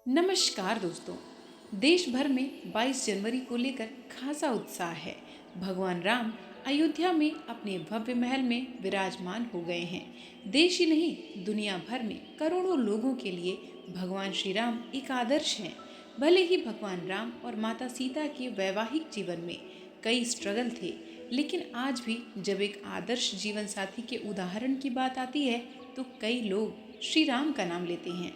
नमस्कार दोस्तों। देश भर में 22 जनवरी को लेकर खासा उत्साह है। भगवान राम अयोध्या में अपने भव्य महल में विराजमान हो गए हैं। देश ही नहीं, दुनिया भर में करोड़ों लोगों के लिए भगवान श्री राम एक आदर्श हैं। भले ही भगवान राम और माता सीता के वैवाहिक जीवन में कई स्ट्रगल थे, लेकिन आज भी जब एक आदर्श जीवन साथी के उदाहरण की बात आती है तो कई लोग श्री राम का नाम लेते हैं।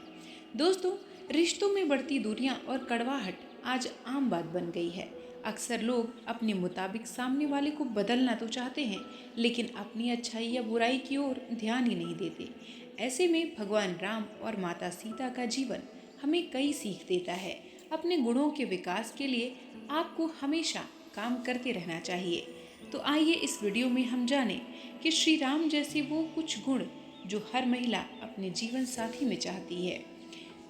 दोस्तों, रिश्तों में बढ़ती दूरियां और कड़वाहट आज आम बात बन गई है। अक्सर लोग अपने मुताबिक सामने वाले को बदलना तो चाहते हैं, लेकिन अपनी अच्छाई या बुराई की ओर ध्यान ही नहीं देते। ऐसे में भगवान राम और माता सीता का जीवन हमें कई सीख देता है। अपने गुणों के विकास के लिए आपको हमेशा काम करते रहना चाहिए। तो आइए इस वीडियो में हम जानें कि श्री राम जैसे वो कुछ गुण जो हर महिला अपने जीवन साथी में चाहती है।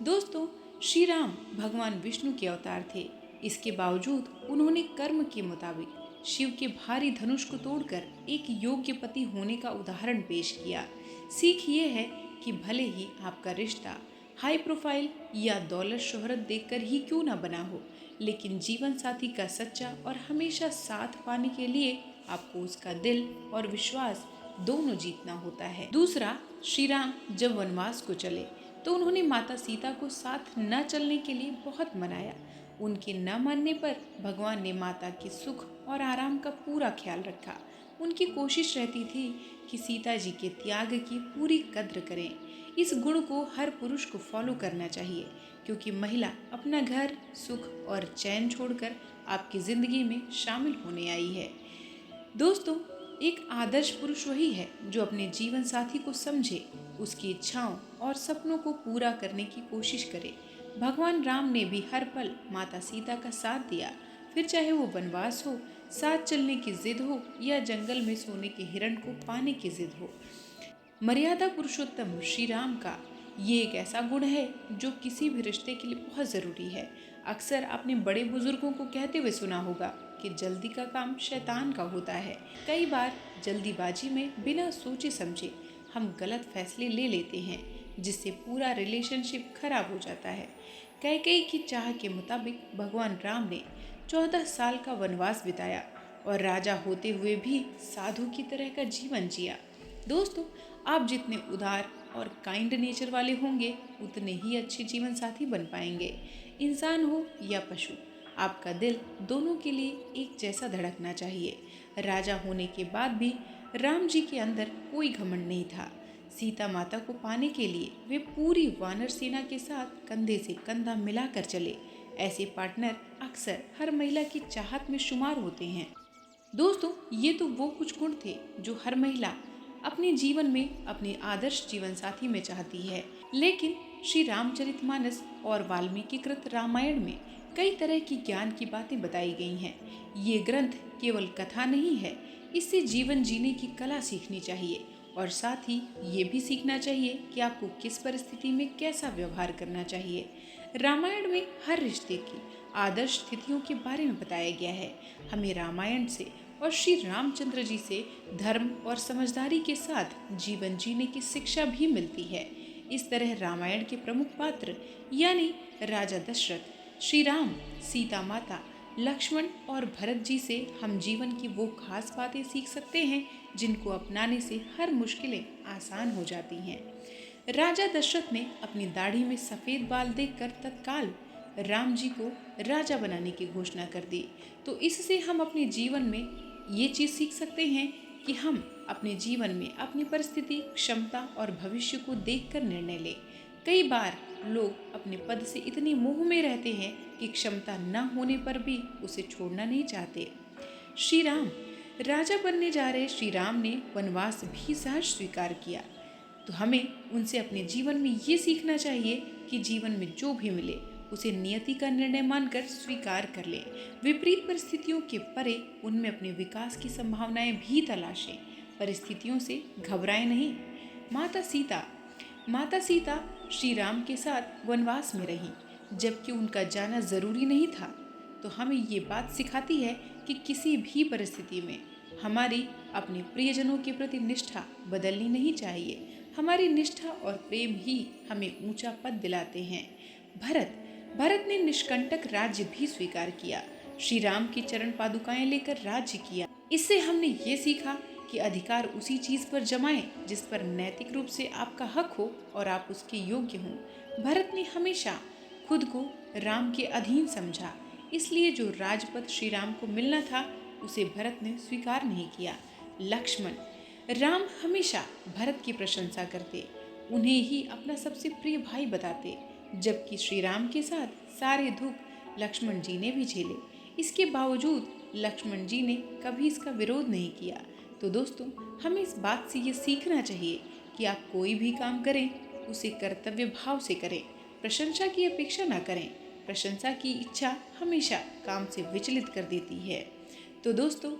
दोस्तों, श्री राम भगवान विष्णु के अवतार थे। इसके बावजूद उन्होंने कर्म के मुताबिक शिव के भारी धनुष को तोड़कर एक योग्य पति होने का उदाहरण पेश किया। सीख ये है कि भले ही आपका रिश्ता हाई प्रोफाइल या दौलत शोहरत देखकर ही क्यों ना बना हो, लेकिन जीवन साथी का सच्चा और हमेशा साथ पाने के लिए आपको उसका दिल और विश्वास दोनों जीतना होता है। दूसरा, श्री राम जब वनवास को चले तो उन्होंने माता सीता को साथ न चलने के लिए बहुत मनाया। उनके न मानने पर भगवान ने माता के सुख और आराम का पूरा ख्याल रखा। उनकी कोशिश रहती थी कि सीता जी के त्याग की पूरी कद्र करें। इस गुण को हर पुरुष को फॉलो करना चाहिए, क्योंकि महिला अपना घर, सुख और चैन छोड़कर आपकी जिंदगी में शामिल होने आई है। दोस्तों, एक आदर्श पुरुष वही है जो अपने जीवन साथी को समझे, उसकी इच्छाओं और सपनों को पूरा करने की कोशिश करे। भगवान राम ने भी हर पल माता सीता का साथ दिया, फिर चाहे वो वनवास हो, साथ चलने की जिद हो या जंगल में सोने के हिरण को पाने की जिद हो। मर्यादा पुरुषोत्तम श्री राम का ये एक ऐसा गुण है जो किसी भी रिश्ते के लिए बहुत ज़रूरी है। अक्सर आपने बड़े बुजुर्गों को कहते हुए सुना होगा कि जल्दी का काम शैतान का होता है। कई बार जल्दीबाजी में बिना सोचे समझे हम गलत फैसले ले लेते हैं, जिससे पूरा रिलेशनशिप खराब हो जाता है। कैकेयी की चाह के मुताबिक भगवान राम ने 14 साल का वनवास बिताया और राजा होते हुए भी साधु की तरह का जीवन जिया। दोस्तों, आप जितने उदार और काइंड नेचर वाले होंगे, उतने ही अच्छे जीवन साथी बन पाएंगे। इंसान हो या पशु, आपका दिल दोनों के लिए एक जैसा धड़कना चाहिए। राजा होने के बाद भी राम जी के अंदर कोई घमंड नहीं था। सीता माता को पाने के लिए वे पूरी वानर सेना के साथ कंधे से कंधा मिलाकर चले। ऐसे पार्टनर अक्सर हर महिला की चाहत में शुमार होते हैं। दोस्तों, ये तो वो कुछ गुण थे जो हर महिला अपने जीवन में अपने आदर्श जीवन साथी में चाहती है। लेकिन श्री रामचरितमानस और वाल्मीकि कृत रामायण में कई तरह की ज्ञान की बातें बताई गई हैं। ये ग्रंथ केवल कथा नहीं है, इससे जीवन जीने की कला सीखनी चाहिए और साथ ही ये भी सीखना चाहिए कि आपको किस परिस्थिति में कैसा व्यवहार करना चाहिए। रामायण में हर रिश्ते की आदर्श स्थितियों के बारे में बताया गया है। हमें रामायण से और श्री रामचंद्र जी से धर्म और समझदारी के साथ जीवन जीने की शिक्षा भी मिलती है। इस तरह रामायण के प्रमुख पात्र यानी राजा दशरथ, श्री राम, सीता माता, लक्ष्मण और भरत जी से हम जीवन की वो खास बातें सीख सकते हैं जिनको अपनाने से हर मुश्किलें आसान हो जाती हैं। राजा दशरथ ने अपनी दाढ़ी में सफ़ेद बाल देखकर तत्काल राम जी को राजा बनाने की घोषणा कर दी। तो इससे हम अपने जीवन में ये चीज़ सीख सकते हैं कि हम अपने जीवन में अपनी परिस्थिति, क्षमता और भविष्य को देखकर निर्णय लें। कई बार लोग अपने पद से इतनी मोह में रहते हैं कि क्षमता न होने पर भी उसे छोड़ना नहीं चाहते। श्री राम राजा बनने जा रहे श्री राम ने वनवास भी सहज स्वीकार किया। तो हमें उनसे अपने जीवन में ये सीखना चाहिए कि जीवन में जो भी मिले उसे नियति का निर्णय मानकर स्वीकार कर लें। विपरीत परिस्थितियों के परे उनमें अपने विकास की संभावनाएं भी तलाशें। परिस्थितियों से घबराएं नहीं। माता सीता श्री राम के साथ वनवास में रहीं, जबकि उनका जाना जरूरी नहीं था। तो हमें ये बात सिखाती है कि किसी भी परिस्थिति में हमारी अपने प्रियजनों के प्रति निष्ठा बदलनी नहीं चाहिए। हमारी निष्ठा और प्रेम ही हमें ऊंचा पद दिलाते हैं। भरत भरत ने निष्कंटक राज्य भी स्वीकार किया। श्री राम की चरण पादुकाएं लेकर राज्य किया। इससे हमने ये सीखा कि अधिकार उसी चीज पर जमाएं जिस पर नैतिक रूप से आपका हक हो और आप उसके योग्य हों। भरत ने हमेशा खुद को राम के अधीन समझा, इसलिए जो राजपद श्री राम को मिलना था उसे भरत ने स्वीकार नहीं किया। लक्ष्मण, राम हमेशा भरत की प्रशंसा करते, उन्हें ही अपना सबसे प्रिय भाई बताते, जबकि श्री राम के साथ सारे दुख लक्ष्मण जी ने भी झेले। इसके बावजूद लक्ष्मण जी ने कभी इसका विरोध नहीं किया। तो दोस्तों, हमें इस बात से ये सीखना चाहिए कि आप कोई भी काम करें उसे कर्तव्य भाव से करें, प्रशंसा की अपेक्षा ना करें। प्रशंसा की इच्छा हमेशा काम से विचलित कर देती है। तो दोस्तों,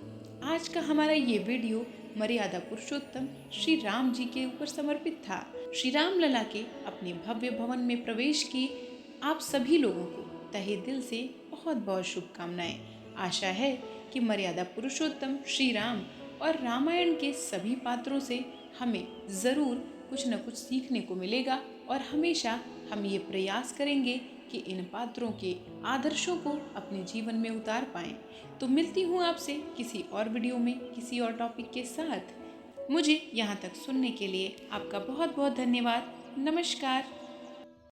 आज का हमारा ये वीडियो मर्यादा पुरुषोत्तम श्री राम जी के ऊपर समर्पित था। श्री राम लला के अपने भव्य भवन में प्रवेश की आप सभी लोगों को तहे दिल से बहुत बहुत शुभकामनाएं। आशा है कि मर्यादा पुरुषोत्तम श्री राम और रामायण के सभी पात्रों से हमें ज़रूर कुछ न कुछ सीखने को मिलेगा और हमेशा हम ये प्रयास करेंगे कि इन पात्रों के आदर्शों को अपने जीवन में उतार पाएं। तो मिलती हूँ आपसे किसी और वीडियो में किसी और टॉपिक के साथ। मुझे यहाँ तक सुनने के लिए आपका बहुत बहुत धन्यवाद। नमस्कार।